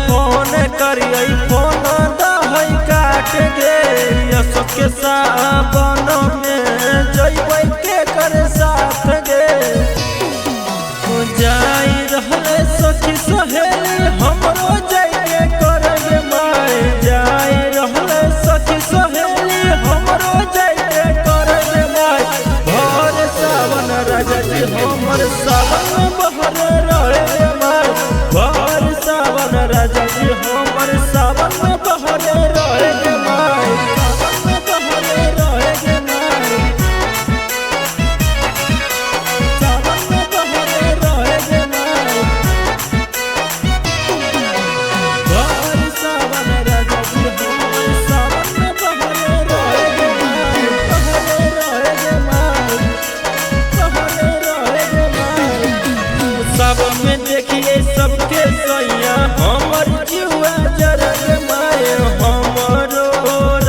phone करिए phone दहै काट गे अशोक के सावन में जइबै के करे साथ गे जाई रहले सखी सहेली हमरो जाइए करे माय जाई रहले सखी सहेली हमरो जाइए करे माय भर सावन राजा जी हमर सावन बहर रहे माय भर सावन राजा जी हमर सावन बहर रहे माय सावन बहर रहे माय सावन बहर रहे माय भर सावन राजा जी हमर सावन बहर रहे माय बहर रहे माय सावन में देखिए सबके सैया हमर जुआ जरग माय हमरो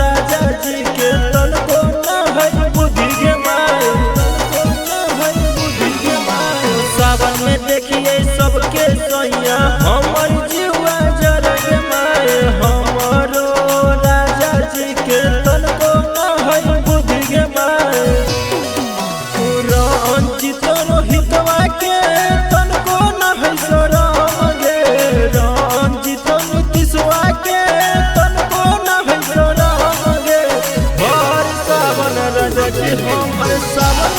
राजा जी के तनको न है बुद्धि के माय तनको न है बुद्धि के माय सावन में देखिए सबके सैया हमर जुआ जरग माय हमरो राजा जी के तनको न है बुद्धि के माय रंजित रोहितवा के तनको न है सोराम गे रंजित नीतीशवा के तनको न है सोराम गे भर सावन राजा जी हमर सावन